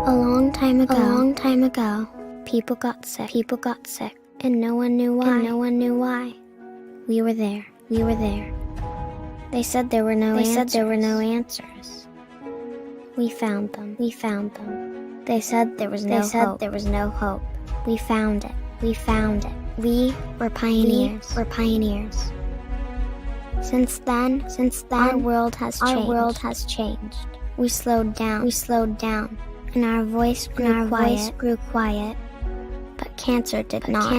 A long time ago, people got sick, and no one knew why. We were there. They said there were no answers. We found them. They said there was no hope. We found it. We were pioneers. Since then, our world has changed. We slowed down, and our voice grew quiet. But cancer did not.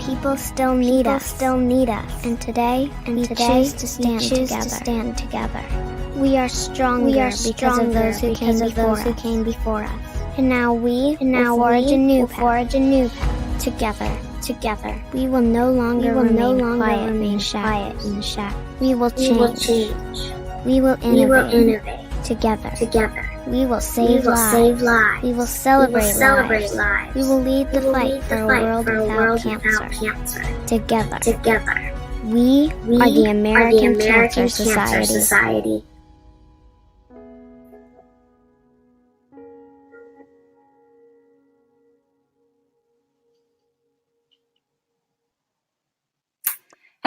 People still need us. And today, we choose to stand together. We are stronger because of those who came before us. And now we will forge a new path. Together. We will no longer remain quiet and shy. We will change. We will innovate. Together. We will save lives. We will celebrate lives. We will lead the fight for a world without cancer. Together. We are the American Cancer Society.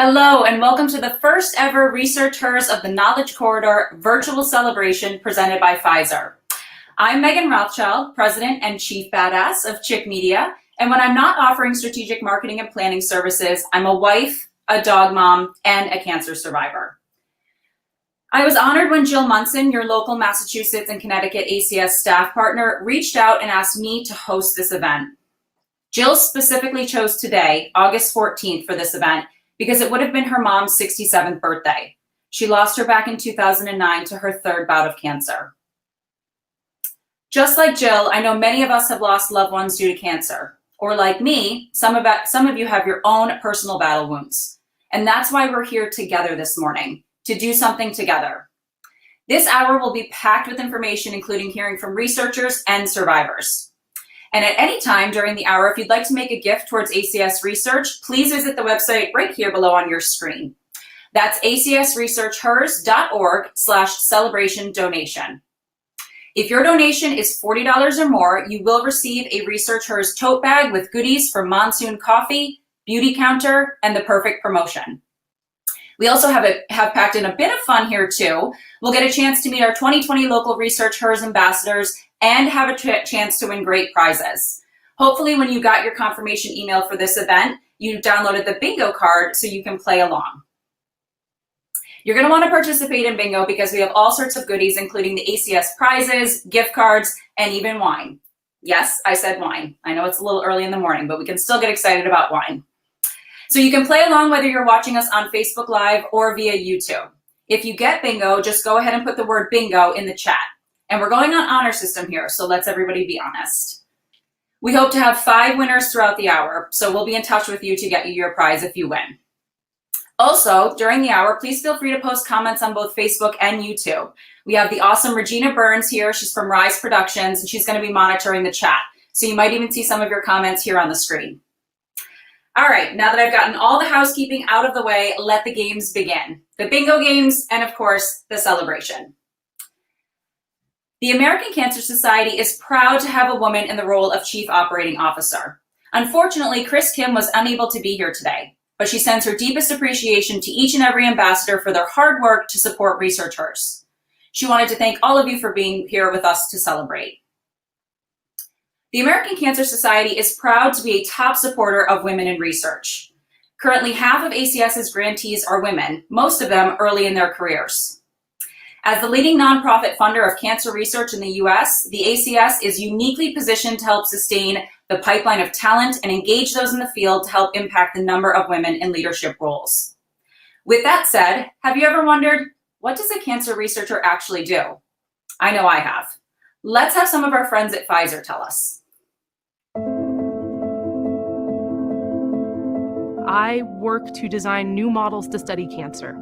Hello, and welcome to the first ever ResearchHERS of the Knowledge Corridor virtual celebration presented by Pfizer. I'm Megan Rothschild, President and Chief Badass of Chick Media, and when I'm not offering strategic marketing and planning services, I'm a wife, a dog mom, and a cancer survivor. I was honored when Jill Munson, your local Massachusetts and Connecticut ACS staff partner, reached out and asked me to host this event. Jill specifically chose today, August 14th, for this event because it would have been her mom's 67th birthday. She lost her back in 2009 to her third bout of cancer. Just like Jill, I know many of us have lost loved ones due to cancer. Or like me, some of you have your own personal battle wounds. And that's why we're here together this morning, to do something together. This hour will be packed with information, including hearing from researchers and survivors. And at any time during the hour, if you'd like to make a gift towards ACS research, please visit the website right here below on your screen. That's acsresearchhers.org/celebration donation. If your donation is $40 or more, you will receive a ResearchHERS tote bag with goodies for Monsoon Coffee, Beauty Counter, and the Perfect Promotion. We also have packed in a bit of fun here too. We'll get a chance to meet our 2020 local ResearchHERS ambassadors and have a chance to win great prizes. Hopefully when you got your confirmation email for this event, you downloaded the bingo card so you can play along. You're going to want to participate in bingo because we have all sorts of goodies, including the ACS prizes, gift cards, and even wine. Yes, I said wine. I know it's a little early in the morning, but we can still get excited about wine. So you can play along whether you're watching us on Facebook Live or via YouTube. If you get bingo, just go ahead and put the word bingo in the chat. And we're going on honor system here, so let's everybody be honest. We hope to have 5 winners throughout the hour, so we'll be in touch with you to get you your prize if you win. Also, during the hour, please feel free to post comments on both Facebook and YouTube. We have the awesome Regina Burns here. She's from Rise Productions, and she's going to be monitoring the chat. So you might even see some of your comments here on the screen. All right, now that I've gotten all the housekeeping out of the way, let the games begin. The bingo games, and of course, the celebration. The American Cancer Society is proud to have a woman in the role of Chief Operating Officer. Unfortunately, Chris Kim was unable to be here today, but she sends her deepest appreciation to each and every ambassador for their hard work to support ResearchHERS. She wanted to thank all of you for being here with us to celebrate. The American Cancer Society is proud to be a top supporter of women in research. Currently, half of ACS's grantees are women, most of them early in their careers. As the leading nonprofit funder of cancer research in the US, the ACS is uniquely positioned to help sustain the pipeline of talent and engage those in the field to help impact the number of women in leadership roles. With that said, have you ever wondered, what does a cancer researcher actually do? I know I have. Let's have some of our friends at Pfizer tell us. I work to design new models to study cancer.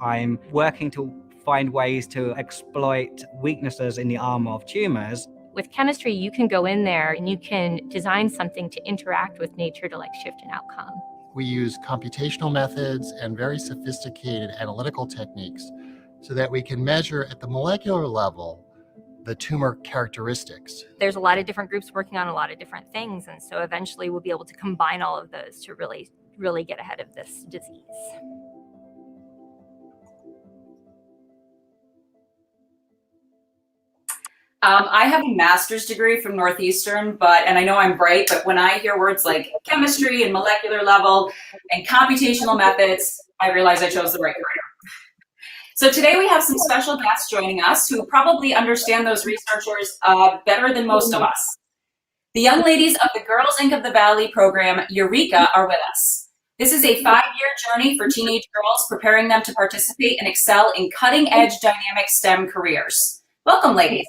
I'm working to find ways to exploit weaknesses in the armor of tumors. With chemistry, you can go in there and you can design something to interact with nature to shift an outcome. We use computational methods and very sophisticated analytical techniques so that we can measure at the molecular level the tumor characteristics. There's a lot of different groups working on a lot of different things, and so eventually we'll be able to combine all of those to really get ahead of this disease. I have a master's degree from Northeastern, and I know I'm bright, but when I hear words like chemistry and molecular level and computational methods, I realize I chose the right career. So today we have some special guests joining us who probably understand those researchers better than most of us. The young ladies of the Girls Inc. of the Valley program, Eureka, are with us. This is a 5-year journey for teenage girls, preparing them to participate and excel in cutting-edge dynamic STEM careers. Welcome, ladies.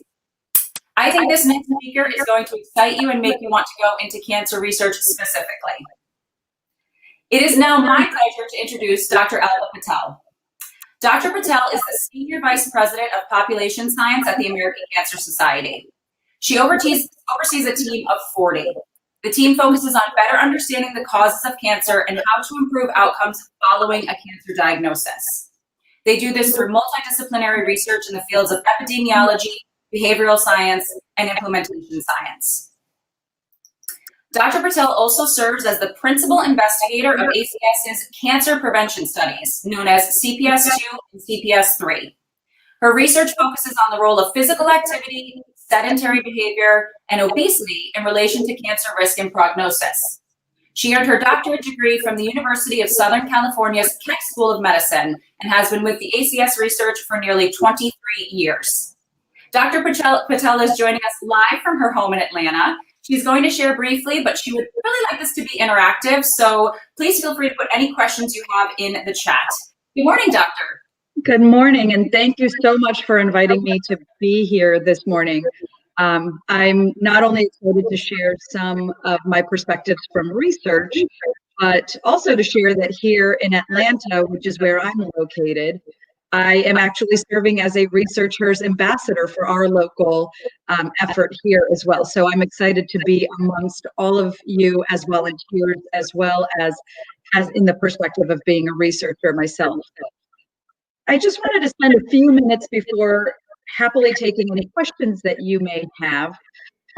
I think this next speaker is going to excite you and make you want to go into cancer research specifically. It is now my pleasure to introduce Dr. Alpa Patel. Dr. Patel is the Senior Vice President of Population Science at the American Cancer Society. She oversees a team of 40. The team focuses on better understanding the causes of cancer and how to improve outcomes following a cancer diagnosis. They do this through multidisciplinary research in the fields of epidemiology, behavioral science, and implementation science. Dr. Patel also serves as the principal investigator of ACS's cancer prevention studies, known as CPS-2 and CPS-3. Her research focuses on the role of physical activity, sedentary behavior, and obesity in relation to cancer risk and prognosis. She earned her doctorate degree from the University of Southern California's Keck School of Medicine and has been with the ACS research for nearly 23 years. Dr. Patel is joining us live from her home in Atlanta. She's going to share briefly, but she would really like this to be interactive, so please feel free to put any questions you have in the chat. Good morning, Doctor. Good morning, and thank you so much for inviting me to be here this morning. I'm not only excited to share some of my perspectives from research, but also to share that here in Atlanta, which is where I'm located, I am actually serving as a ResearchHERS ambassador for our local effort here as well. So I'm excited to be amongst all of you as volunteers, as well as in the perspective of being a researcher myself. I just wanted to spend a few minutes before happily taking any questions that you may have,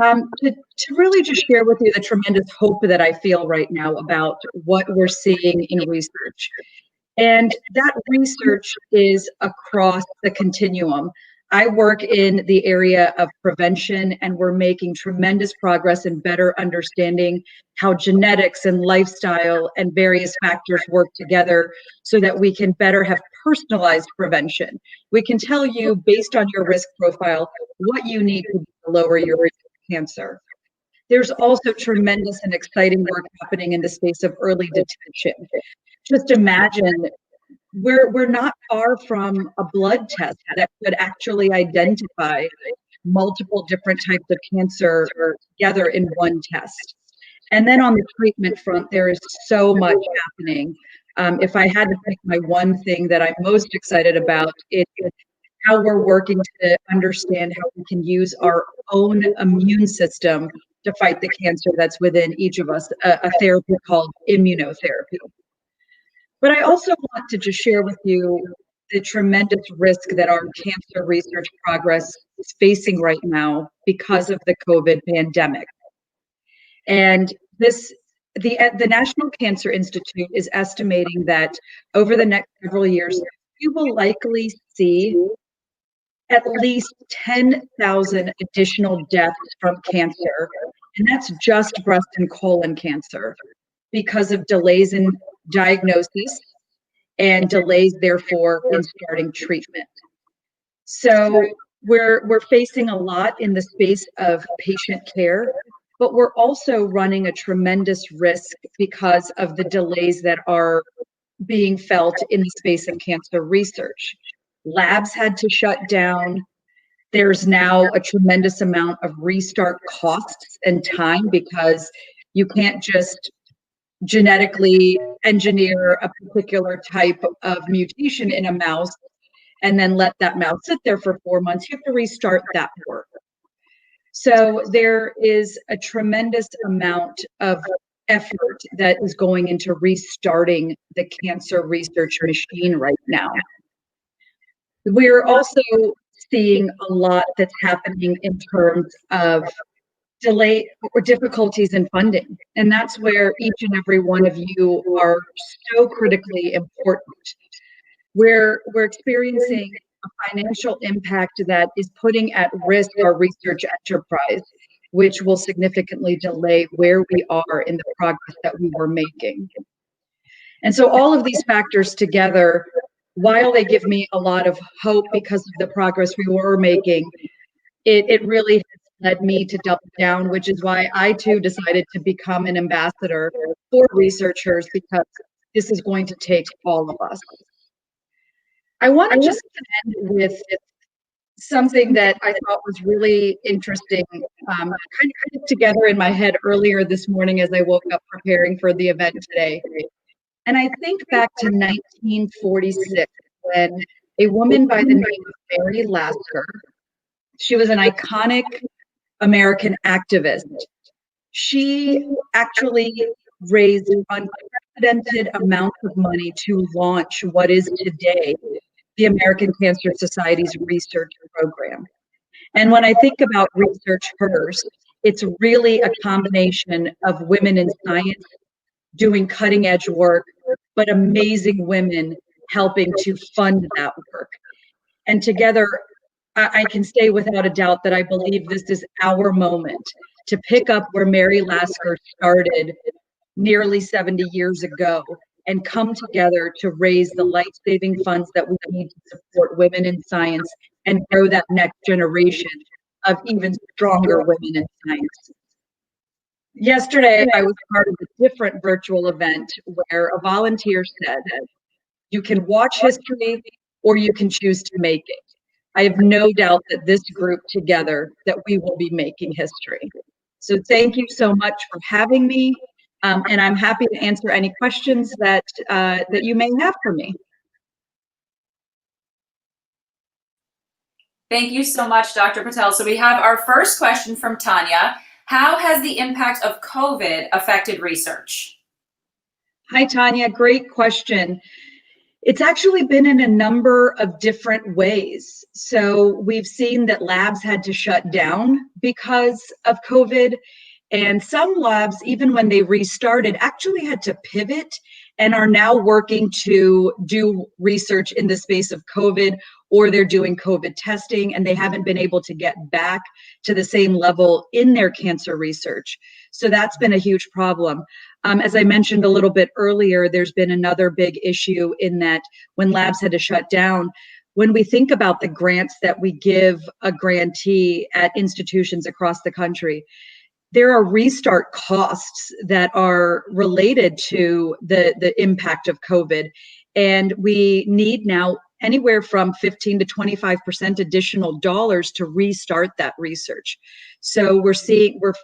to really just share with you the tremendous hope that I feel right now about what we're seeing in research. And that research is across the continuum. I work in the area of prevention, and we're making tremendous progress in better understanding how genetics and lifestyle and various factors work together so that we can better have personalized prevention. We can tell you, based on your risk profile, what you need to lower your risk of cancer. There's also tremendous and exciting work happening in the space of early detection. Just imagine, we're not far from a blood test that could actually identify multiple different types of cancer together in one test. And then on the treatment front, there is so much happening. If I had to pick my one thing that I'm most excited about, it is how we're working to understand how we can use our own immune system to fight the cancer that's within each of us, a therapy called immunotherapy. But I also want to just share with you the tremendous risk that our cancer research progress is facing right now because of the COVID pandemic. And the National Cancer Institute is estimating that over the next several years, we will likely see at least 10,000 additional deaths from cancer, and that's just breast and colon cancer, because of delays in diagnosis and delays, therefore, in starting treatment. So we're facing a lot in the space of patient care, but we're also running a tremendous risk because of the delays that are being felt in the space of cancer research. Labs had to shut down. There's now a tremendous amount of restart costs and time, because you can't just genetically engineer a particular type of mutation in a mouse and then let that mouse sit there for 4 months. You have to restart that work. So there is a tremendous amount of effort that is going into restarting the cancer research machine right now. We're also seeing a lot that's happening in terms of delay or difficulties in funding. And that's where each and every one of you are so critically important. We're experiencing a financial impact that is putting at risk our research enterprise, which will significantly delay where we are in the progress that we were making. And so all of these factors together, while they give me a lot of hope because of the progress we were making, it really has led me to double down, which is why I too decided to become an ambassador for ResearchHERS, because this is going to take all of us. I want to just end with something that I thought was really interesting, kind of together in my head earlier this morning as I woke up preparing for the event today. And I think back to 1946, when a woman by the name of Mary Lasker, she was an iconic American activist. She actually raised unprecedented amounts of money to launch what is today the American Cancer Society's research program. And when I think about ResearchHERS, it's really a combination of women in science doing cutting edge work, but amazing women helping to fund that work. And together, I can say without a doubt that I believe this is our moment to pick up where Mary Lasker started nearly 70 years ago and come together to raise the life-saving funds that we need to support women in science and grow that next generation of even stronger women in science. Yesterday, I was part of a different virtual event where a volunteer said, you can watch history or you can choose to make it. I have no doubt that this group together, that we will be making history. So thank you so much for having me. And I'm happy to answer any questions that you may have for me. Thank you so much, Dr. Patel. So we have our first question from Tanya. How has the impact of COVID affected research? Hi, Tanya. Great question. It's actually been in a number of different ways. So we've seen that labs had to shut down because of COVID. And some labs, even when they restarted, actually had to pivot and are now working to do research in the space of COVID, or they're doing COVID testing, and they haven't been able to get back to the same level in their cancer research. So that's been a huge problem. As I mentioned a little bit earlier, there's been another big issue in that when labs had to shut down, when we think about the grants that we give a grantee at institutions across the country, there are restart costs that are related to the impact of COVID. And we need now anywhere from 15 to 25% additional dollars to restart that research. So we're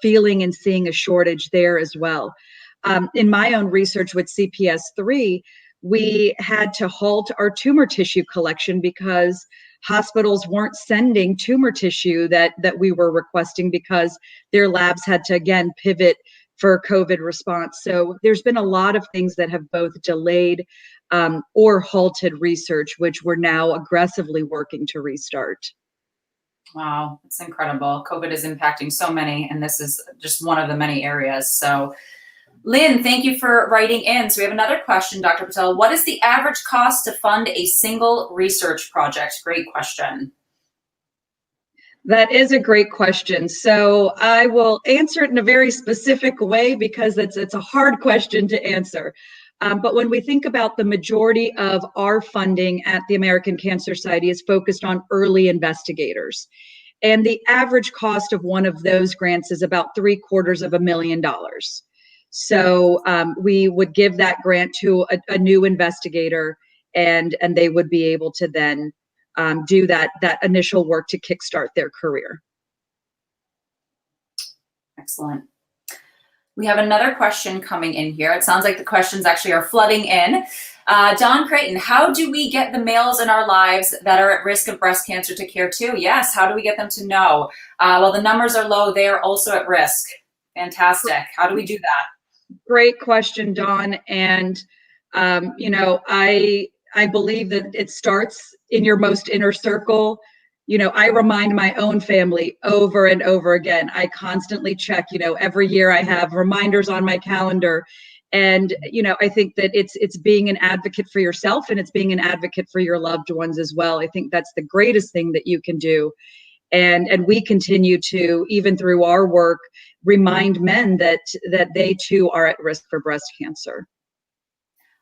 feeling and seeing a shortage there as well. In my own research with CPS3, we had to halt our tumor tissue collection because hospitals weren't sending tumor tissue that we were requesting because their labs had to, again, pivot for COVID response. So there's been a lot of things that have both delayed or halted research, which we're now aggressively working to restart. Wow, it's incredible. COVID is impacting so many, and this is just one of the many areas. So Lynn, thank you for writing in. So we have another question, Dr. Patel. What is the average cost to fund a single research project? Great question. That is a great question. So I will answer it in a very specific way because it's a hard question to answer. But when we think about the majority of our funding at the American Cancer Society is focused on early investigators. And the average cost of one of those grants is about $750,000. So we would give that grant to a new investigator, and they would be able to then do that initial work to kickstart their career. Excellent. We have another question coming in here. It sounds like the questions actually are flooding in. Don Creighton, how do we get the males in our lives that are at risk of breast cancer to care too? Yes, how do we get them to know? Well, the numbers are low, they are also at risk. Fantastic. How do we do that? Great question, Dawn. And, I believe that it starts in your most inner circle. I remind my own family over and over again. I constantly check, every year I have reminders on my calendar. And, I think that it's being an advocate for yourself, and it's being an advocate for your loved ones as well. I think that's the greatest thing that you can do. And we continue to, even through our work, remind men that they too are at risk for breast cancer.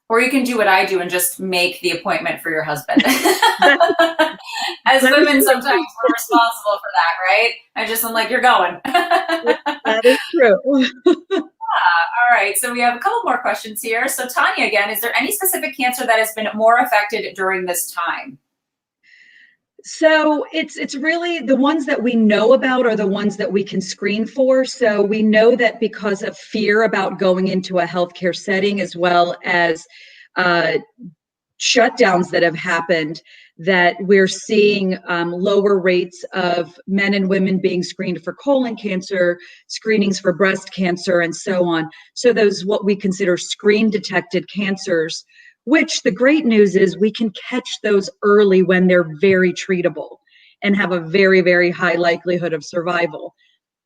Or you can do what I do and just make the appointment for your husband. As women, sometimes we're responsible for that, right? I'm like, you're going. That is true. All right, so we have a couple more questions here. So Tanya, again, is there any specific cancer that has been more affected during this time? So it's really the ones that we know about are the ones that we can screen for. So we know that because of fear about going into a healthcare setting, as well as shutdowns that have happened, that we're seeing lower rates of men and women being screened for colon cancer, screenings for breast cancer, and so on. So those what we consider screen detected cancers, which the great news is we can catch those early when they're very treatable and have a very, very high likelihood of survival.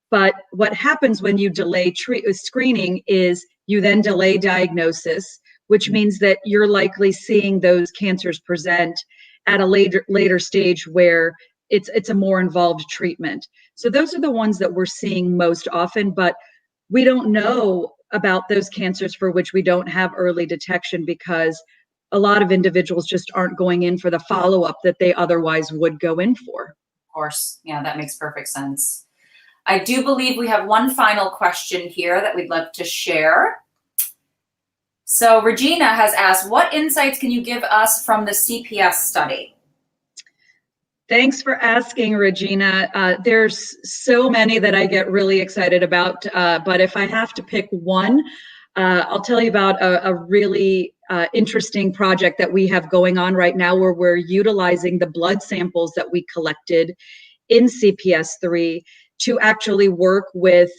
But what happens when you delay screening is you then delay diagnosis, which means that you're likely seeing those cancers present at a later stage where it's a more involved treatment. So those are the ones that we're seeing most often, but we don't know about those cancers for which we don't have early detection because a lot of individuals just aren't going in for the follow-up that they otherwise would go in for. Of course. Yeah, that makes perfect sense. I do believe we have one final question here that we'd love to share. So Regina has asked, what insights can you give us from the CPS study? Thanks for asking, Regina. There's so many that I get really excited about, but if I have to pick one, I'll tell you about a really interesting project that we have going on right now where we're utilizing the blood samples that we collected in CPS3 to actually work with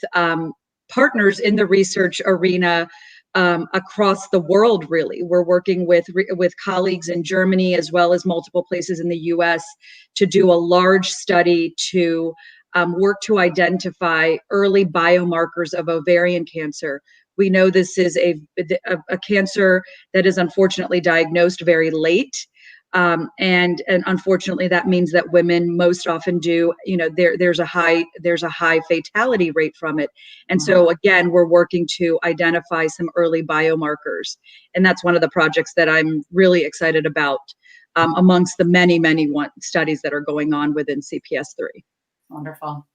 partners in the research arena across the world. Really, we're working with colleagues in Germany as well as multiple places in the U.S. to do a large study to work to identify early biomarkers of ovarian cancer. We know this is a cancer that is unfortunately diagnosed very late. And unfortunately, that means that women most often do, there's a high fatality rate from it. And so again, we're working to identify some early biomarkers. And that's one of the projects that I'm really excited about amongst the many studies that are going on within CPS3. Wonderful.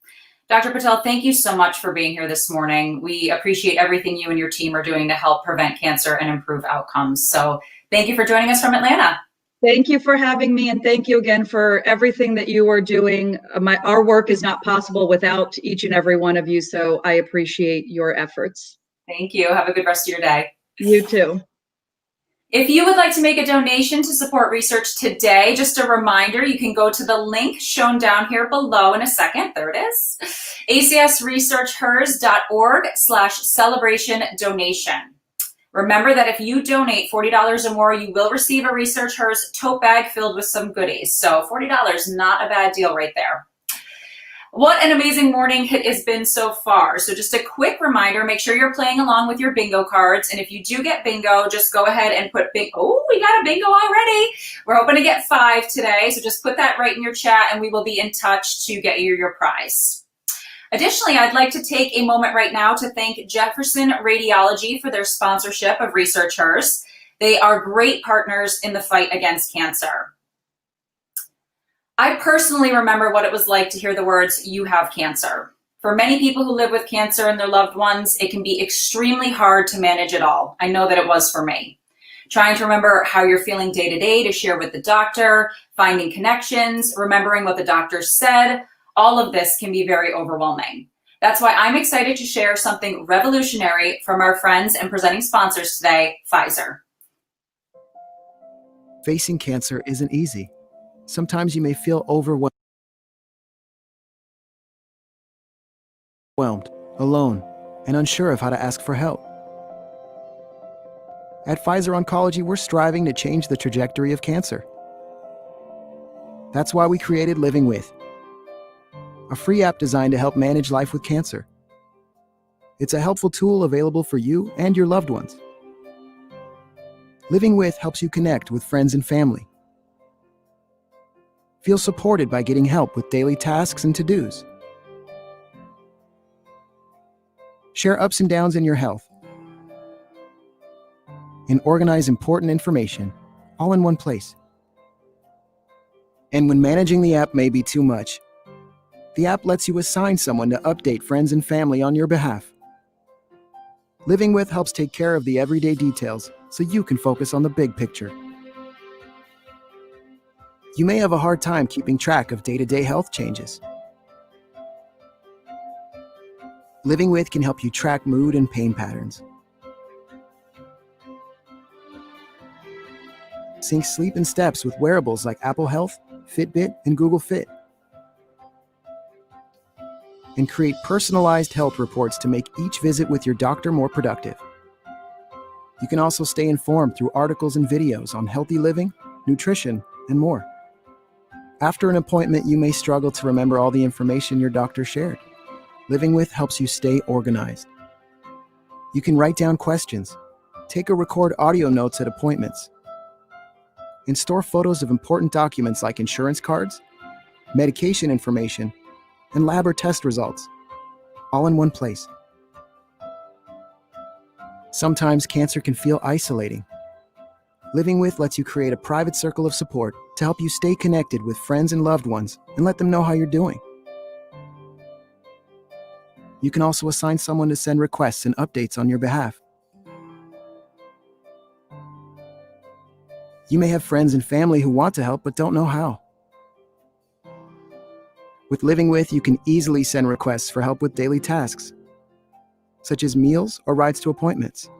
Dr. Patel, thank you so much for being here this morning. We appreciate everything you and your team are doing to help prevent cancer and improve outcomes. So thank you for joining us from Atlanta. Thank you for having me, and thank you again for everything that you are doing. Our work is not possible without each and every one of you, so I appreciate your efforts. Thank you. Have a good rest of your day. You too. If you would like to make a donation to support research today, just a reminder, you can go to the link shown down here below in a second. There it is. acsresearchhers.org/celebration donation. Remember that if you donate $40 or more, you will receive a ResearchHERS tote bag filled with some goodies. So $40, not a bad deal right there. What an amazing morning it has been so far. So just a quick reminder, make sure you're playing along with your bingo cards. And if you do get bingo, just go ahead and put oh, we got a bingo already. We're hoping to get 5 today. So just put that right in your chat and we will be in touch to get you your prize. Additionally, I'd like to take a moment right now to thank Jefferson Radiology for their sponsorship of ResearchHERS. They are great partners in the fight against cancer. I personally remember what it was like to hear the words, "you have cancer." For many people who live with cancer and their loved ones, it can be extremely hard to manage it all. I know that it was for me. Trying to remember how you're feeling day to day to share with the doctor, finding connections, remembering what the doctor said, all of this can be very overwhelming. That's why I'm excited to share something revolutionary from our friends and presenting sponsors today, Pfizer. Facing cancer isn't easy. Sometimes you may feel overwhelmed, alone, and unsure of how to ask for help. At Pfizer Oncology, we're striving to change the trajectory of cancer. That's why we created Living With, a free app designed to help manage life with cancer. It's a helpful tool available for you and your loved ones. Living With helps you connect with friends and family. Feel supported by getting help with daily tasks and to-dos. Share ups and downs in your health. And organize important information, all in one place. And when managing the app may be too much, the app lets you assign someone to update friends and family on your behalf. Living With helps take care of the everyday details so you can focus on the big picture. You may have a hard time keeping track of day-to-day health changes. Living With can help you track mood and pain patterns, sync sleep and steps with wearables like Apple Health, Fitbit, and Google Fit, and create personalized health reports to make each visit with your doctor more productive. You can also stay informed through articles and videos on healthy living, nutrition, and more. After an appointment, you may struggle to remember all the information your doctor shared. Living With helps you stay organized. You can write down questions, take or record audio notes at appointments, and store photos of important documents like insurance cards, medication information, and lab or test results, all in one place. Sometimes cancer can feel isolating. Living With lets you create a private circle of support to help you stay connected with friends and loved ones and let them know how you're doing. You can also assign someone to send requests and updates on your behalf. You may have friends and family who want to help but don't know how. With Living With, you can easily send requests for help with daily tasks, such as meals or rides to appointments.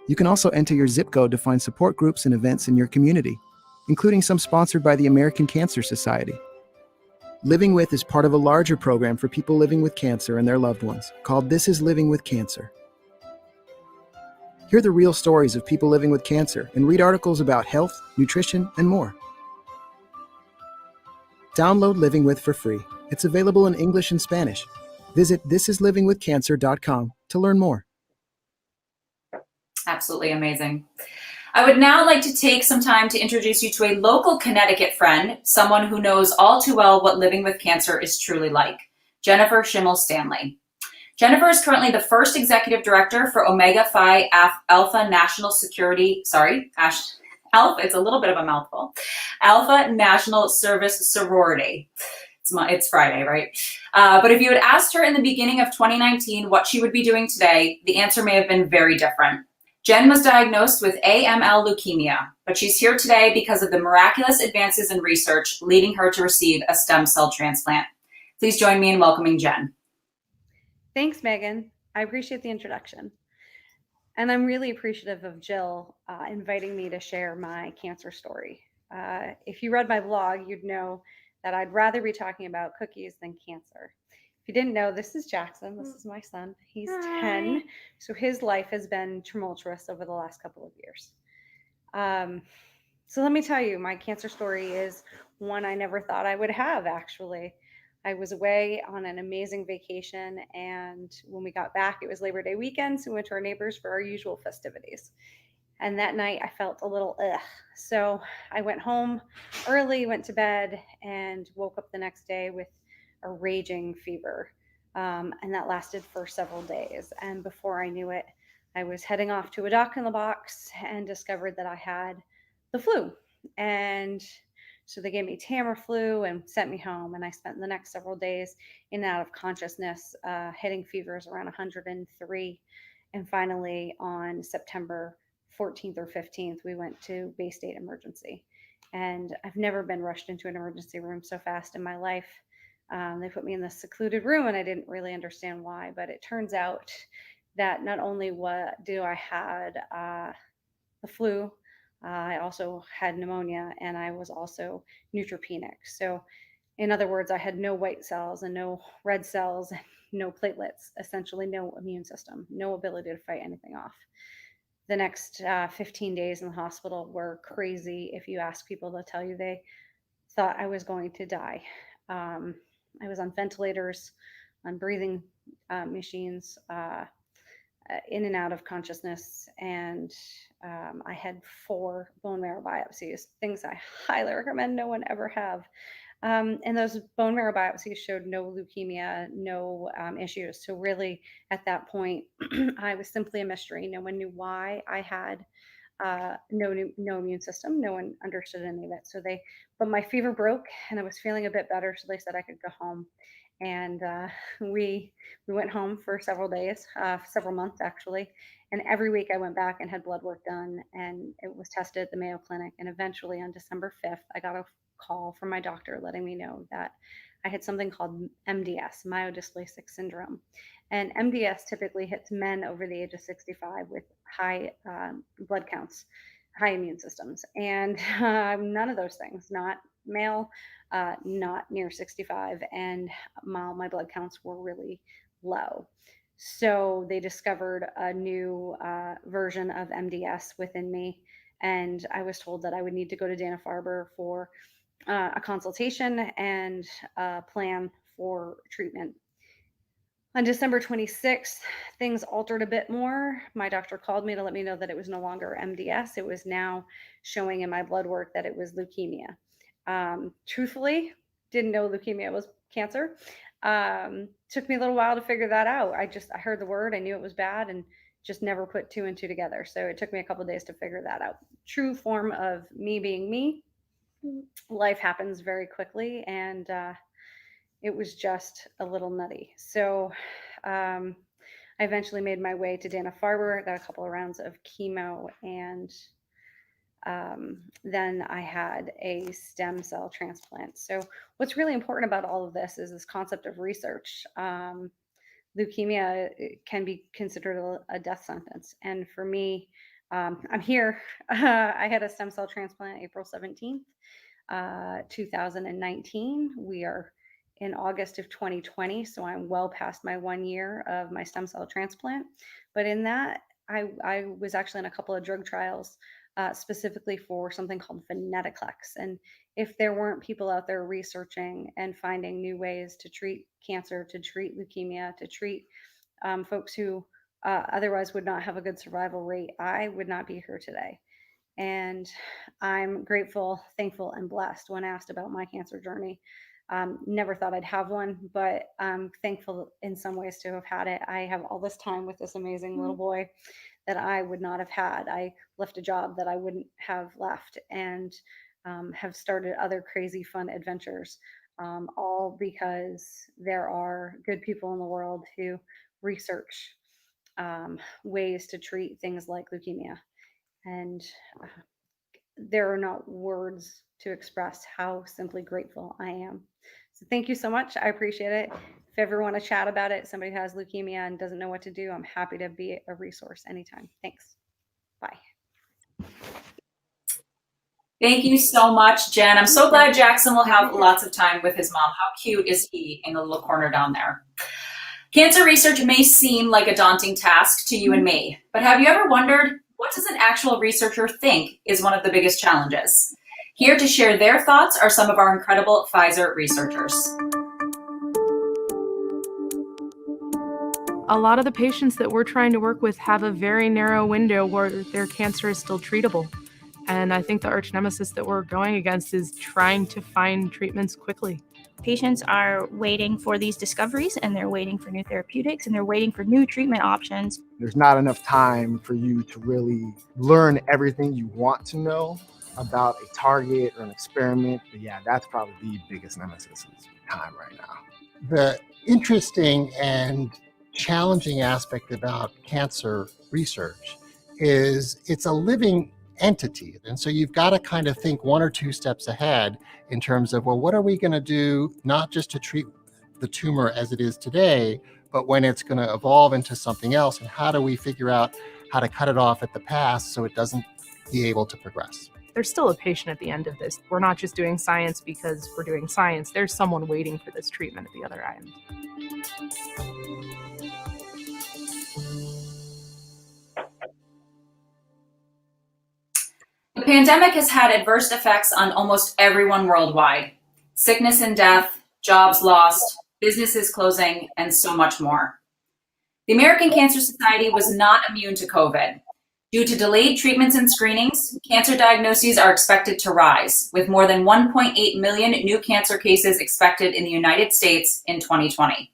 You can also enter your zip code to find support groups and events in your community, including some sponsored by the American Cancer Society. Living With is part of a larger program for people living with cancer and their loved ones called This is Living with Cancer. Hear the real stories of people living with cancer and read articles about health, nutrition, and more. Download Living With for free. It's available in English and Spanish. Visit thisislivingwithcancer.com to learn more. Absolutely amazing. I would now like to take some time to introduce you to a local Connecticut friend, someone who knows all too well what living with cancer is truly like, Jennifer Schimmel Stanley. Jennifer is currently the first executive director for Omega Phi Alpha National Security, Alpha, it's a little bit of a mouthful, Alpha National Service Sorority. It's Friday, right? But if you had asked her in the beginning of 2019 what she would be doing today, the answer may have been very different. Jen was diagnosed with AML leukemia, but she's here today because of the miraculous advances in research leading her to receive a stem cell transplant. Please join me in welcoming Jen. Thanks, Megan. I appreciate the introduction. And I'm really appreciative of Jill inviting me to share my cancer story. If you read my blog, you'd know that I'd rather be talking about cookies than cancer. If you didn't know, this is Jackson. This is my son. He's 10. So his life has been tumultuous over the last couple of years. So let me tell you, my cancer story is one I never thought I would have, actually. I was away on an amazing vacation, and when we got back, it was Labor Day weekend, so we went to our neighbors for our usual festivities. And that night, I felt a little ugh. So I went home early, went to bed, and woke up the next day with a raging fever. And that lasted for several days. And before I knew it, I was heading off to a doc in the box and discovered that I had the flu. And so they gave me Tamiflu and sent me home. And I spent the next several days in and out of consciousness, hitting fevers around 103. And finally, on September 14th or 15th, we went to Bay State Emergency. And I've never been rushed into an emergency room so fast in my life. They put me in this secluded room, and I didn't really understand why. But it turns out that not only do I had the flu, I also had pneumonia, and I was also neutropenic. So in other words, I had no white cells and no red cells, and no platelets, essentially no immune system, no ability to fight anything off. The next 15 days in the hospital were crazy. If you ask people, they'll tell you they thought I was going to die. I was on ventilators, on breathing machines, in and out of consciousness, and I had 4 bone marrow biopsies, things I highly recommend no one ever have. And those bone marrow biopsies showed no leukemia, no issues. So really, at that point, I was simply a mystery. No one knew why I had no immune system. No one understood any of it. But my fever broke, and I was feeling a bit better. So they said I could go home. And we went home for several days, several months actually. And every week I went back and had blood work done, and it was tested at the Mayo Clinic. And eventually on December 5th, I got a call from my doctor letting me know that I had something called MDS, myelodysplastic syndrome. And MDS typically hits men over the age of 65 with high blood counts, high immune systems. And none of those things, not male, not near 65, and my blood counts were really low. So they discovered a new version of MDS within me, and I was told that I would need to go to Dana-Farber for a consultation and a plan for treatment. On December 26th, things altered a bit more. My doctor called me to let me know that it was no longer MDS. It was now showing in my blood work that it was leukemia. Truthfully, didn't know leukemia was cancer. Took me a little while to figure that out. I heard the word, I knew it was bad, and just never put 2 and 2 together. So it took me a couple of days to figure that out. True form of me being me. Life happens very quickly, and it was just a little nutty. So I eventually made my way to Dana-Farber, got a couple of rounds of chemo, and then I had a stem cell transplant. So what's really important about all of this is this concept of research. Leukemia can be considered a death sentence. And for me, I'm here. I had a stem cell transplant April 17th, 2019. We are in August of 2020, so I'm well past my 1 year of my stem cell transplant. But in that, I was actually in a couple of drug trials, specifically for something called venetoclax. And if there weren't people out there researching and finding new ways to treat cancer, to treat leukemia, to treat folks who otherwise would not have a good survival rate, I would not be here today. And I'm grateful, thankful, and blessed. When asked about my cancer journey, never thought I'd have one, but I'm thankful in some ways to have had it. I have all this time with this amazing little boy that I would not have had. I left a job that I wouldn't have left, and have started other crazy fun adventures, all because there are good people in the world who research ways to treat things like leukemia. And there are not words to express how simply grateful I am. So thank you so much. I appreciate it. If ever want to chat about it, somebody has leukemia and doesn't know what to do, I'm happy to be a resource anytime. Thanks. Bye. Thank you so much, Jen. I'm so glad Jackson will have lots of time with his mom. How cute is he in the little corner down there? Cancer research may seem like a daunting task to you and me, but have you ever wondered, what does an actual researcher think is one of the biggest challenges? Here to share their thoughts are some of our incredible Pfizer researchers. A lot of the patients that we're trying to work with have a very narrow window where their cancer is still treatable. And I think the arch nemesis that we're going against is trying to find treatments quickly. Patients are waiting for these discoveries, and they're waiting for new therapeutics, and they're waiting for new treatment options. There's not enough time for you to really learn everything you want to know about a target or an experiment. But yeah, that's probably the biggest nemesis is time right now. The interesting and challenging aspect about cancer research is it's a living entity. And so you've got to kind of think one or two steps ahead in terms of, well, what are we going to do, not just to treat the tumor as it is today, but when it's going to evolve into something else, and how do we figure out how to cut it off at the pass so it doesn't be able to progress? There's still a patient at the end of this. We're not just doing science because we're doing science. There's someone waiting for this treatment at the other end. The pandemic has had adverse effects on almost everyone worldwide. Sickness and death, jobs lost, businesses closing, and so much more. The American Cancer Society was not immune to COVID. Due to delayed treatments and screenings, cancer diagnoses are expected to rise, with more than 1.8 million new cancer cases expected in the United States in 2020.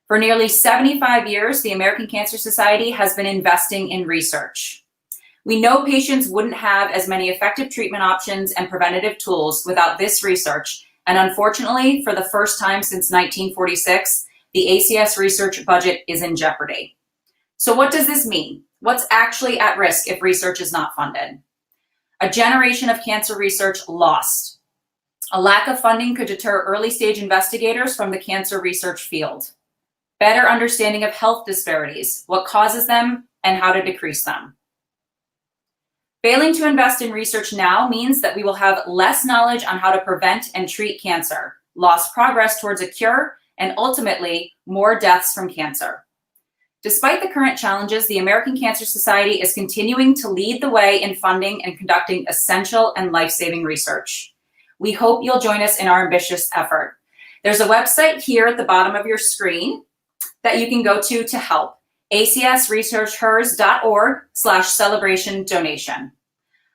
For nearly 75 years, the American Cancer Society has been investing in research. We know patients wouldn't have as many effective treatment options and preventative tools without this research, and unfortunately, for the first time since 1946, the ACS research budget is in jeopardy. So what does this mean? What's actually at risk if research is not funded? A generation of cancer research lost. A lack of funding could deter early-stage investigators from the cancer research field. Better understanding of health disparities, what causes them, and how to decrease them. Failing to invest in research now means that we will have less knowledge on how to prevent and treat cancer, lost progress towards a cure, and ultimately, more deaths from cancer. Despite the current challenges, the American Cancer Society is continuing to lead the way in funding and conducting essential and life-saving research. We hope you'll join us in our ambitious effort. There's a website here at the bottom of your screen that you can go to help. acsresearchhers.org/celebration donation.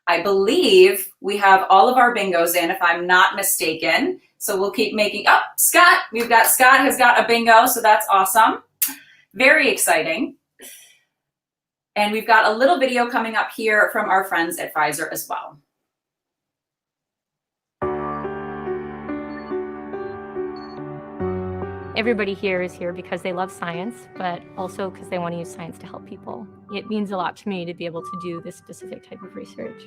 I believe we have all of our bingos in, if I'm not mistaken. So we'll keep making, Scott, Scott has got a bingo, so that's awesome. Very exciting. And we've got a little video coming up here from our friends at Pfizer as well. Everybody here is here because they love science, but also because they want to use science to help people. It means a lot to me to be able to do this specific type of research.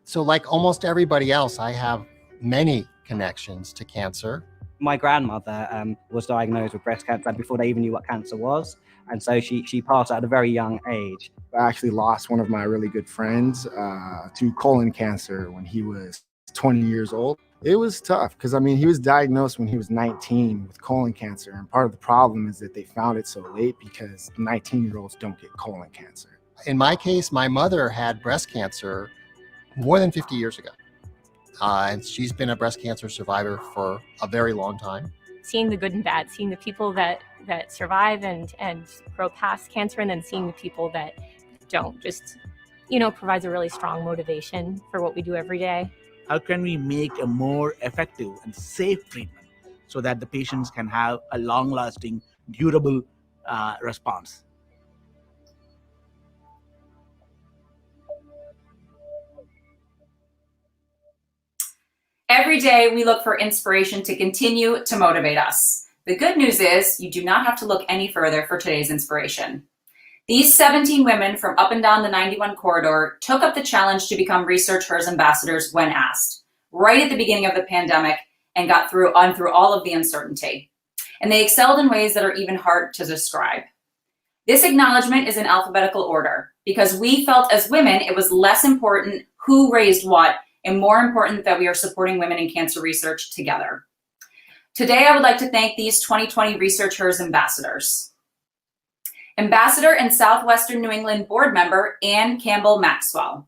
So like almost everybody else, I have many connections to cancer. My grandmother was diagnosed with breast cancer before they even knew what cancer was. And so she passed at a very young age. I actually lost one of my really good friends to colon cancer when he was 20 years old. It was tough because, I mean, he was diagnosed when he was 19 with colon cancer. And part of the problem is that they found it so late because 19-year-olds don't get colon cancer. In my case, my mother had breast cancer more than 50 years ago. And she's been a breast cancer survivor for a very long time. Seeing the good and bad, seeing the people that survive and grow past cancer, and then seeing the people that don't, just, provides a really strong motivation for what we do every day. How can we make a more effective and safe treatment so that the patients can have a long-lasting, durable response? Every day, we look for inspiration to continue to motivate us. The good news is you do not have to look any further for today's inspiration. These 17 women from up and down the 91 corridor took up the challenge to become ResearchHERS ambassadors when asked, right at the beginning of the pandemic, and got through all of the uncertainty. And they excelled in ways that are even hard to describe. This acknowledgement is in alphabetical order because we felt as women it was less important who raised what and more important that we are supporting women in cancer research together. Today, I would like to thank these 2020 ResearchHERS ambassadors. Ambassador and Southwestern New England board member, Ann Campbell Maxwell.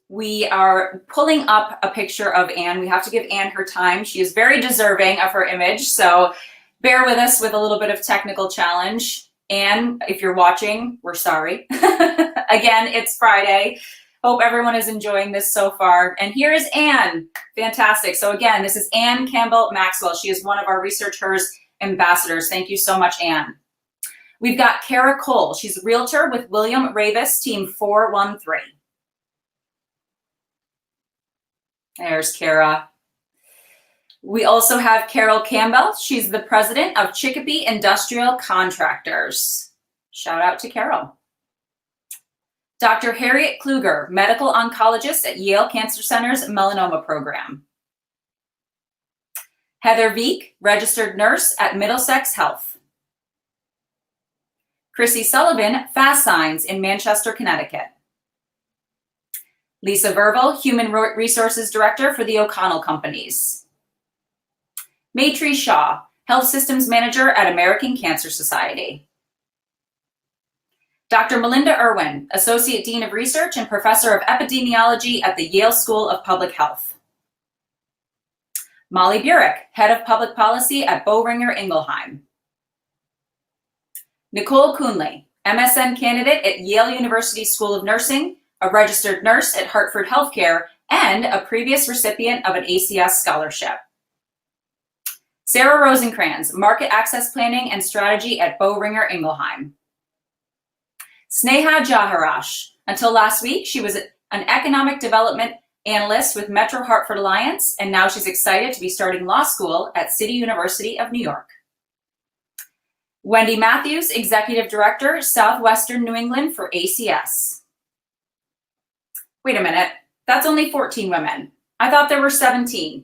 We are pulling up a picture of Ann. We have to give Ann her time. She is very deserving of her image, so bear with us with a little bit of technical challenge. Ann, if you're watching, we're sorry. Again, it's Friday. Hope everyone is enjoying this so far. And here is Ann. Fantastic. So again, this is Ann Campbell Maxwell. She is one of our ResearchHERS ambassadors. Thank you so much, Ann. We've got Kara Cole. She's a realtor with William Ravis, team 413. There's Kara. We also have Carol Campbell. She's the president of Chicopee Industrial Contractors. Shout out to Carol. Dr. Harriet Kluger, medical oncologist at Yale Cancer Center's melanoma program. Heather Veek, registered nurse at Middlesex Health. Chrissy Sullivan, Fast Signs in Manchester, Connecticut. Lisa Verval, Human Resources Director for the O'Connell Companies. Maitri Shaw, Health Systems Manager at American Cancer Society. Dr. Melinda Irwin, Associate Dean of Research and Professor of Epidemiology at the Yale School of Public Health. Molly Burek, Head of Public Policy at Boehringer Ingelheim. Nicole Coonley, MSN candidate at Yale University School of Nursing, a registered nurse at Hartford Healthcare, and a previous recipient of an ACS scholarship. Sarah Rosencrans, Market Access Planning and Strategy at Boehringer Ingelheim. Sneha Jaharash. Until last week, she was an economic development analyst with Metro Hartford Alliance, and now she's excited to be starting law school at City University of New York. Wendy Matthews, Executive Director, Southwestern New England for ACS. Wait a minute, that's only 14 women. I thought there were 17.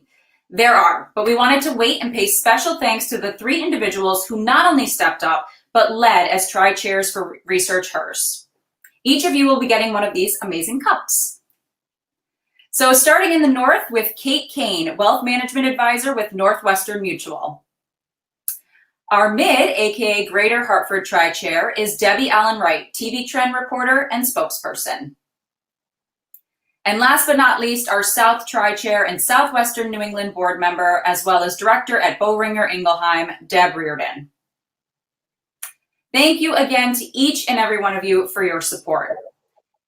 There are, but we wanted to wait and pay special thanks to the 3 individuals who not only stepped up, but led as tri-chairs for ResearchHERS. Each of you will be getting one of these amazing cups. So starting in the north with Kate Kane, Wealth Management Advisor with Northwestern Mutual. Our mid, aka Greater Hartford Tri-Chair, is Debbie Allen Wright, TV trend reporter and spokesperson. And last but not least, our South Tri-Chair and Southwestern New England board member, as well as director at Boehringer Ingelheim, Deb Reardon. Thank you again to each and every one of you for your support.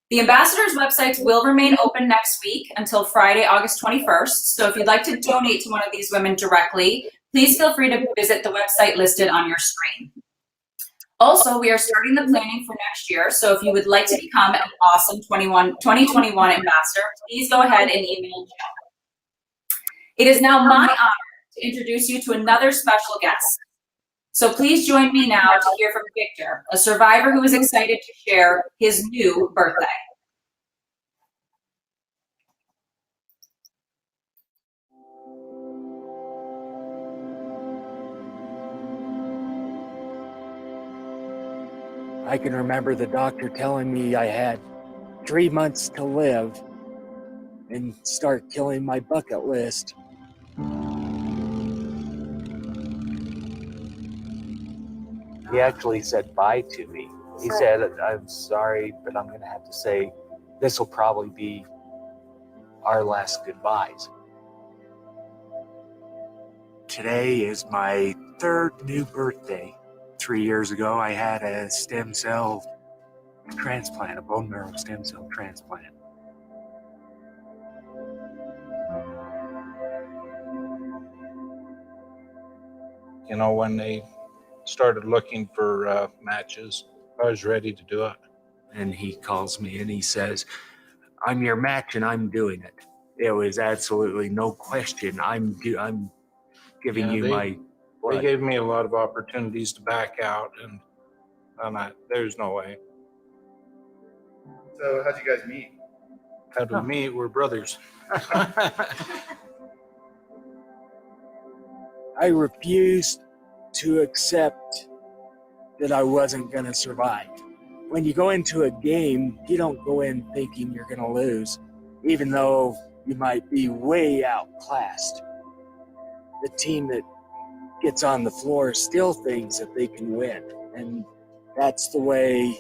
The ambassadors' websites will remain open next week until Friday, August 21st. So if you'd like to donate to one of these women directly, please feel free to visit the website listed on your screen. Also, we are starting the planning for next year. So if you would like to become an awesome 2021 ambassador, please go ahead and email Jill. It is now my honor to introduce you to another special guest. So please join me now to hear from Victor, a survivor who is excited to share his new birthday. I can remember the doctor telling me I had 3 months to live and start killing my bucket list. He actually said bye to me. He said, "I'm sorry, but I'm going to have to say this will probably be our last goodbyes." Today is my 3rd new birthday. 3 years ago, I had a stem cell transplant, a bone marrow stem cell transplant. You know, when they started looking for matches, I was ready to do it. And he calls me and he says, "I'm your match and I'm doing it." There was absolutely no question. I'm giving you my blood. They gave me a lot of opportunities to back out, and there's no way. So how'd you guys meet? How'd we meet? We're brothers. I refused to accept that I wasn't going to survive. When you go into a game, you don't go in thinking you're going to lose, even though you might be way outclassed. The team that gets on the floor still thinks that they can win, and that's the way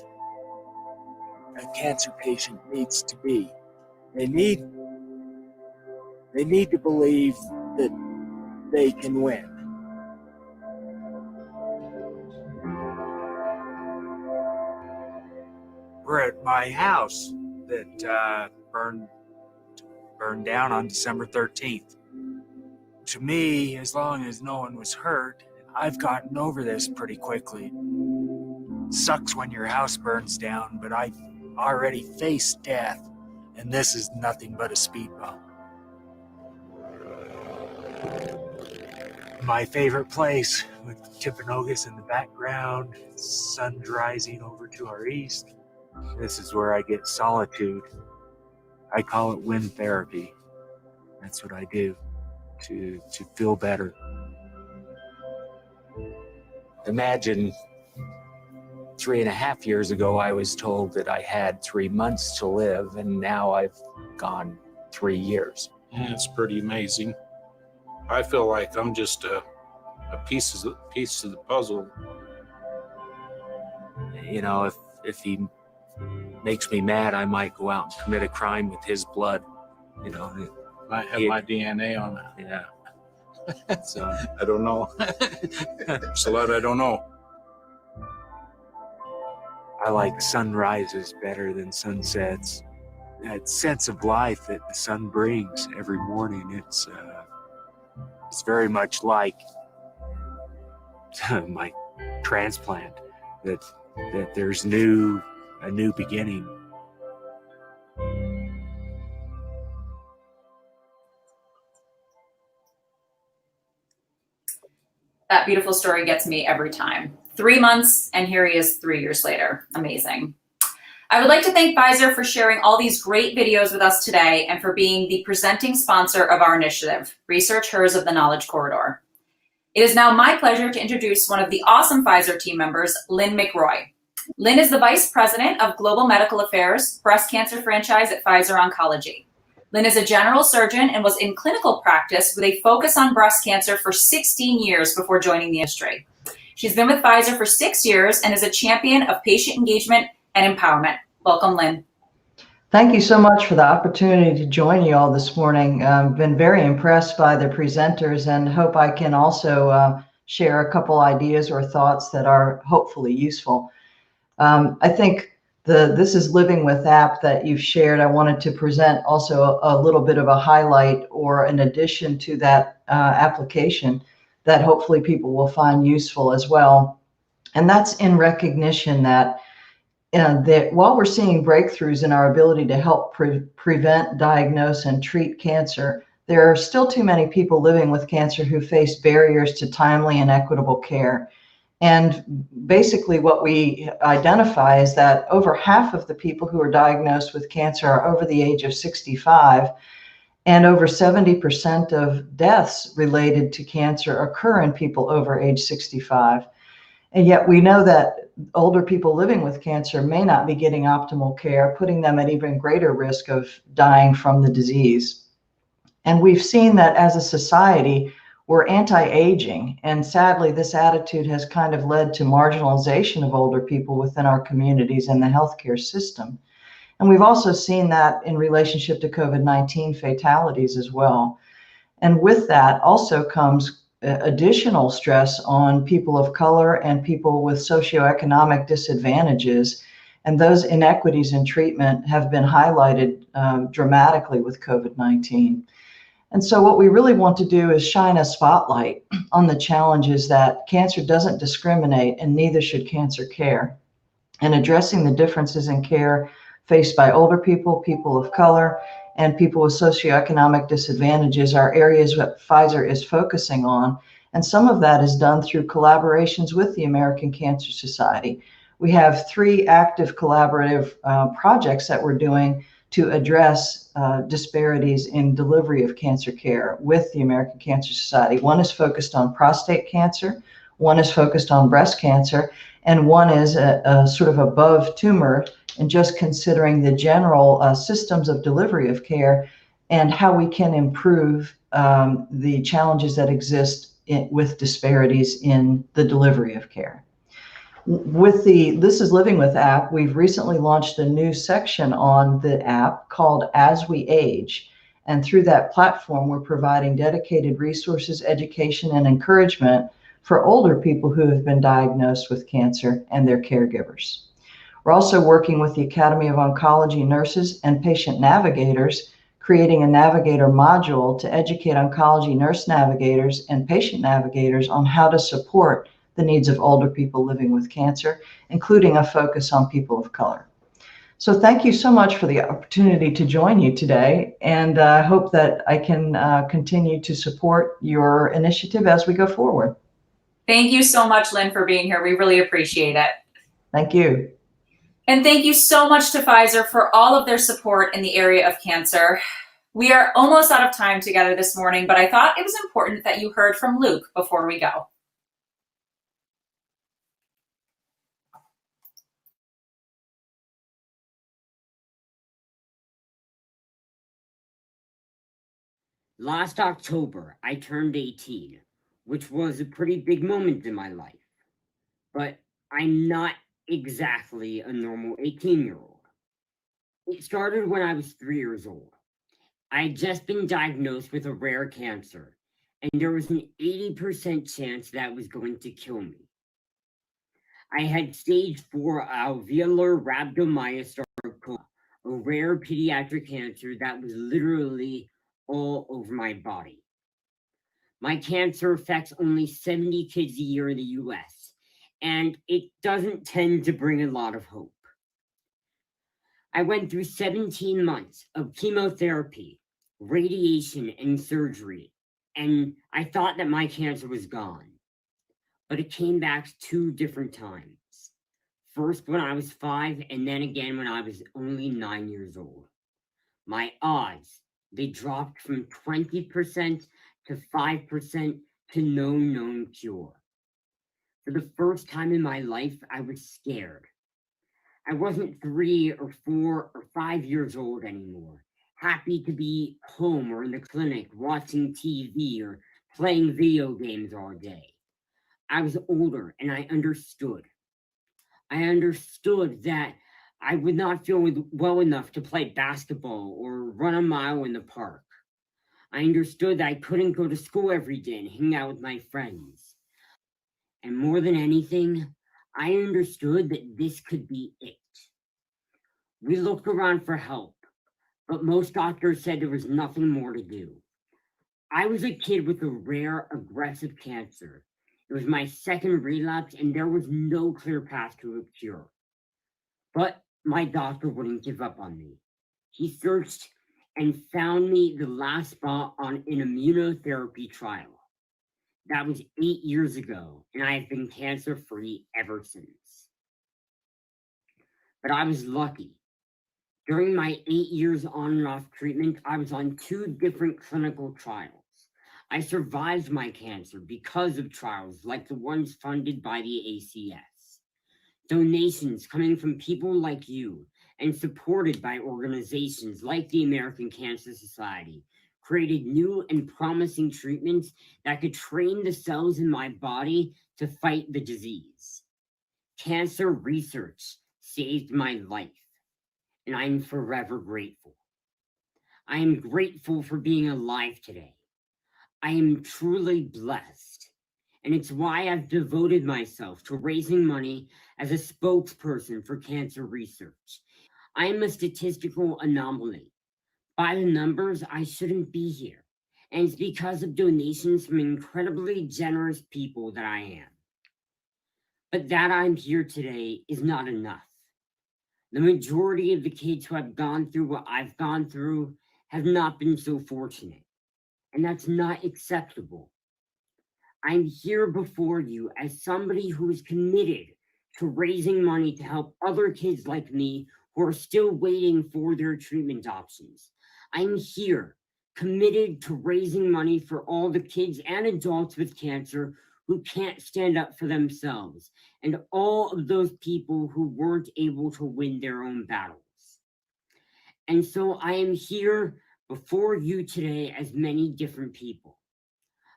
a cancer patient needs to be. They need to believe that they can win. We're at my house that burned down on December 13th. To me, as long as no one was hurt, I've gotten over this pretty quickly. Sucks when your house burns down, but I've already faced death, and this is nothing but a speed bump. My favorite place, with Timpanogos in the background, sun's rising over to our east. This is where I get solitude. I call it wind therapy. That's what I do to feel better. Imagine 3.5 years ago, I was told that I had 3 months to live, and now I've gone 3 years. Yeah, it's pretty amazing. I feel like I'm just a piece of the puzzle. You know, if he makes me mad, I might go out and commit a crime with his blood. You know, might have my DNA on it. Yeah. So I don't know. There's a lot I don't know. I like sunrises better than sunsets. That sense of life that the sun brings every morning, it's very much like my transplant, that there's a new beginning. That beautiful story gets me every time. 3 months, and here he is 3 years later. Amazing. I would like to thank Pfizer for sharing all these great videos with us today and for being the presenting sponsor of our initiative, ResearchHERS of the Knowledge Corridor. It is now my pleasure to introduce one of the awesome Pfizer team members, Lynn McRoy. Lynn is the Vice President of Global Medical Affairs, Breast Cancer Franchise at Pfizer Oncology. Lynn is a general surgeon and was in clinical practice with a focus on breast cancer for 16 years before joining the industry. She's been with Pfizer for 6 years and is a champion of patient engagement and empowerment. Welcome, Lynn. Thank you so much for the opportunity to join you all this morning. I've been very impressed by the presenters and hope I can also share a couple ideas or thoughts that are hopefully useful. I think This is Living with app that you've shared. I wanted to present also a little bit of a highlight or an addition to that application that hopefully people will find useful as well. And that's in recognition that while we're seeing breakthroughs in our ability to help prevent, diagnose, and treat cancer, there are still too many people living with cancer who face barriers to timely and equitable care. And basically what we identify is that over half of the people who are diagnosed with cancer are over the age of 65, and over 70% of deaths related to cancer occur in people over age 65. And yet we know that older people living with cancer may not be getting optimal care, putting them at even greater risk of dying from the disease. And we've seen that as a society, we're anti-aging. And sadly, this attitude has kind of led to marginalization of older people within our communities and the healthcare system. And we've also seen that in relationship to COVID-19 fatalities as well. And with that also comes additional stress on people of color and people with socioeconomic disadvantages. And those inequities in treatment have been highlighted dramatically with COVID-19. And so what we really want to do is shine a spotlight on the challenges that cancer doesn't discriminate, and neither should cancer care. And addressing the differences in care faced by older people, people of color, and people with socioeconomic disadvantages are areas that Pfizer is focusing on. And some of that is done through collaborations with the American Cancer Society. We have 3 active collaborative projects that we're doing to address disparities in delivery of cancer care with the American Cancer Society. One is focused on prostate cancer, one is focused on breast cancer, and one is a sort of above tumor, and just considering the general systems of delivery of care and how we can improve the challenges that exist with disparities in the delivery of care. With the This is Living With app, we've recently launched a new section on the app called As We Age. And through that platform, we're providing dedicated resources, education, and encouragement for older people who have been diagnosed with cancer and their caregivers. We're also working with the Academy of Oncology nurses and patient navigators, creating a navigator module to educate oncology nurse navigators and patient navigators on how to support the needs of older people living with cancer, including a focus on people of color. So thank you so much for the opportunity to join you today, and I hope that I can continue to support your initiative as we go forward. Thank you so much, Lynn, for being here. We really appreciate it. Thank you. And thank you so much to Pfizer for all of their support in the area of cancer. We are almost out of time together this morning, but I thought it was important that you heard from Luke before we go. Last October, I turned 18, which was a pretty big moment in my life. But I'm not exactly a normal 18-year-old. It started when I was 3 years old. I had just been diagnosed with a rare cancer, and there was an 80% chance that was going to kill me. I had stage 4 alveolar rhabdomyosarcoma, a rare pediatric cancer that was literally all over my body. My cancer affects only 70 kids a year in the US, and it doesn't tend to bring a lot of hope. I went through 17 months of chemotherapy, radiation, and surgery, and I thought that my cancer was gone. But it came back 2 different times. First when I was 5, and then again when I was only 9 years old. My odds, they dropped from 20% to 5% to no known cure. For the first time in my life, I was scared. I wasn't 3 or 4 or 5 years old anymore, happy to be home or in the clinic watching TV or playing video games all day. I was older and I understood. I understood that I would not feel well enough to play basketball or run a mile in the park. I understood that I couldn't go to school every day and hang out with my friends. And more than anything, I understood that this could be it. We looked around for help, but most doctors said there was nothing more to do. I was a kid with a rare, aggressive cancer. It was my second relapse, and there was no clear path to a cure. But my doctor wouldn't give up on me. He searched and found me the last spot on an immunotherapy trial. That was 8 years ago, and I have been cancer-free ever since. But I was lucky. During my 8 years on and off treatment, I was on 2 different clinical trials. I survived my cancer because of trials like the ones funded by the ACS. Donations coming from people like you and supported by organizations like the American Cancer Society created new and promising treatments that could train the cells in my body to fight the disease. Cancer research saved my life, and I'm forever grateful. I am grateful for being alive today. I am truly blessed, and it's why I've devoted myself to raising money as a spokesperson for cancer research. I am a statistical anomaly. By the numbers, I shouldn't be here, and it's because of donations from incredibly generous people that I am. But that I'm here today is not enough. The majority of the kids who have gone through what I've gone through have not been so fortunate, and that's not acceptable. I'm here before you as somebody who is committed to raising money to help other kids like me who are still waiting for their treatment options. I'm here, committed to raising money for all the kids and adults with cancer who can't stand up for themselves, and all of those people who weren't able to win their own battles. And so I am here before you today as many different people.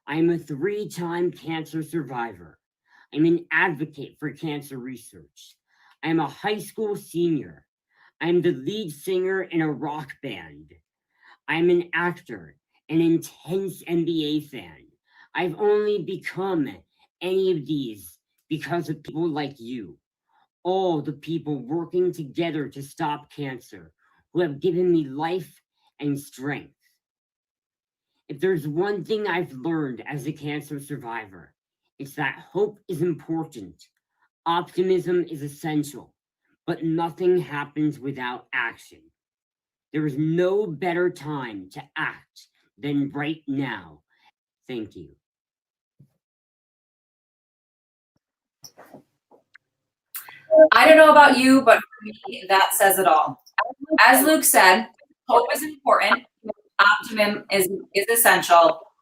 I am a 3-time cancer survivor. I'm an advocate for cancer research. I am a high school senior. I am the lead singer in a rock band. I'm an actor, an intense NBA fan. I've only become any of these because of people like you, all the people working together to stop cancer, who have given me life and strength. If there's one thing I've learned as a cancer survivor, it's that hope is important, optimism is essential, but nothing happens without action. There is no better time to act than right now. Thank you. I don't know about you, but for me, that says it all. As Luke said, hope is important, optimism is essential,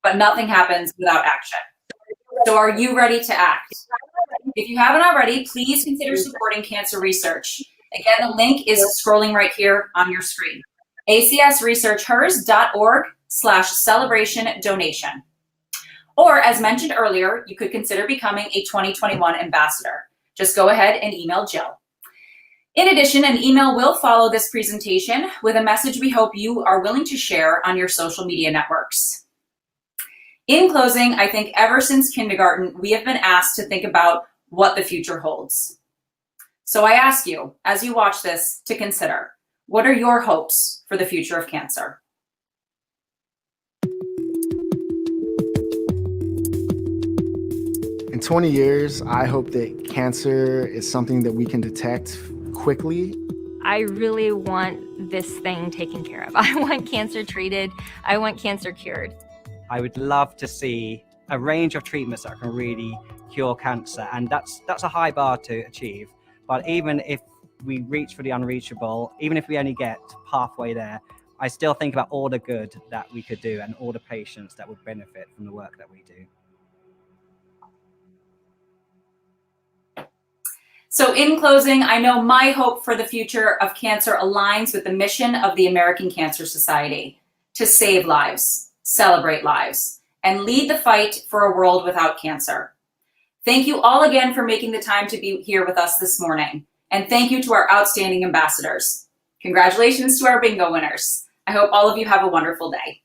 but nothing happens without action. So are you ready to act? If you haven't already, please consider supporting cancer research. Again, the link is scrolling right here on your screen. acsresearchhers.org/celebration donation. Or as mentioned earlier, you could consider becoming a 2021 ambassador. Just go ahead and email Jill. In addition, an email will follow this presentation with a message we hope you are willing to share on your social media networks. In closing, I think ever since kindergarten, we have been asked to think about what the future holds. So I ask you, as you watch this, to consider, what are your hopes for the future of cancer? In 20 years, I hope that cancer is something that we can detect quickly. I really want this thing taken care of. I want cancer treated. I want cancer cured. I would love to see a range of treatments that can really cure cancer, and that's a high bar to achieve. But even if we reach for the unreachable, even if we only get halfway there, I still think about all the good that we could do and all the patients that would benefit from the work that we do. So in closing, I know my hope for the future of cancer aligns with the mission of the American Cancer Society: to save lives, celebrate lives, and lead the fight for a world without cancer. Thank you all again for making the time to be here with us this morning. And thank you to our outstanding ambassadors. Congratulations to our bingo winners. I hope all of you have a wonderful day.